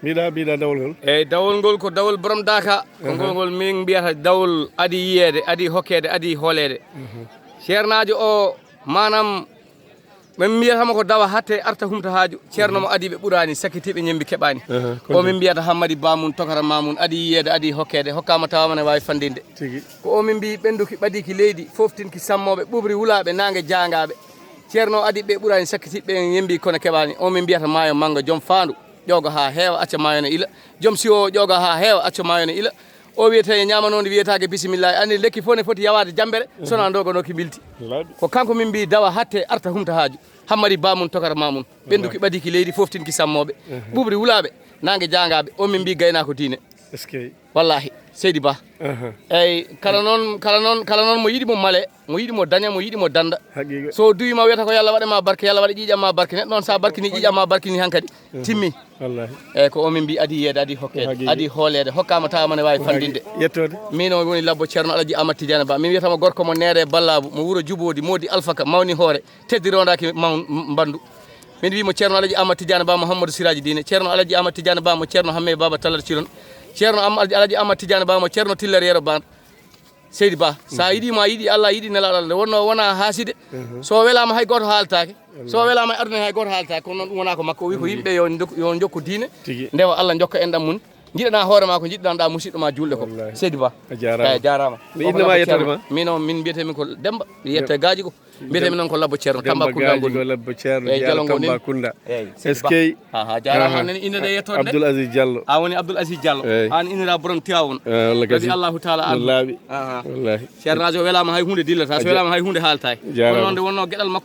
mbiɗa dawol ngol eyyi dawol ngol ko dawol borom daka ko ngol min mbiyata dawol adi yiyede adi hokkede adi hoolede ceernajo o manam min mbiyatama ko dawa hatte arta humta haaju ceerno mo adi ɓe ɓuurani sakkitiɓe ñembi keɓani o min mbiyata Hammady Bamum tokara mamum adi yiyede adi hokkede hokkama tawama ne wawi fandinde ko o min mbi ɓenduki ɓadiki leydi foftinki sammoɓe ɓuɓri wulaɓe nangue jangaɓe ceerno adi ɓe ɓuurani sakkitiɓe ñembi kono keɓani o min mbiyata maayo mangga joom fandu ƴoga ha heewa acca maayo ne ila joom siwo ƴoga ha heewa acca maayo ne ila o wiyete e ñamanode wiyetake bisimillahi andi lekki fof ne foti yawade jambere sona doganoki bilti ko kanko min mbi dawa hatte arta humta haaju Hammady Bamum tokara mamum ɓenduki ɓadiki leydi foftinki sammoɓe ɓuɓri wulaɓe nangue jangaɓe o min mbi gaynako diine wallahi Seydi Ba eyyi kala noon mo yiiɗi mo male mo yiiɗi mo daña mo yiiɗi mo danda so duyima wiyata ko yallah waɗema barke yallah waɗa ƴiƴamma barke neɗɗo noon sa barkini ƴiƴamma barkini hankkadi timmi eyyi ko o min mbi adi yiyede adi hokkede adi hoolede hokkama tawama ne wawi fandinde yettode min o woni labbo ceerno Alaji Amadou Tidiane Ba min wiyatama gorko mo neere Ballabu mo wuuro Jubodi Modi Alfaka mawni hoore teddirodaki mbandu min wimo ceerno Alaji Amadou Tidiane Ba Mouhamadou Siraji Dine ceerno Alaji Amadou Tidiane Ba mo ceerno Hamme Baba Tallar Cilon ceerno Alaji Amadou Tidiane Ba mo ceerno Tillere Yero Ban Seydi Ba sa yiɗima yiiɗi Allah yiiɗi nelaɗo nde wonno wona haaside so welama hay goto haaltake so welama aduna hay goto haaltake kono noon ɗum wona ko makko o wi ko yimɓe yo jokku diine ndewa Allah jokka en ɗam mun jiɗana hoore ma ko jiɗɗanɗa musidɗo ma julɗe ko Seydi Ba eyyi jarama innama yettode ma min mbiyetemi ko Demba yette gaji ko mbiyetemi noon ko labbo ceerno Tambacounda ngol labbo ceerno Diallo Tambacounda eskey jarama nen inde nde yettode Abdoul Aziz Diallo a woni Abdoul Aziz Diallo an innira borom Tiwawon kadi Allahu taala an laaɓi wallahi ceernajo welama hay hunde dillata so welama hay hunde haaltaki kono noon nde wonno gueɗal makko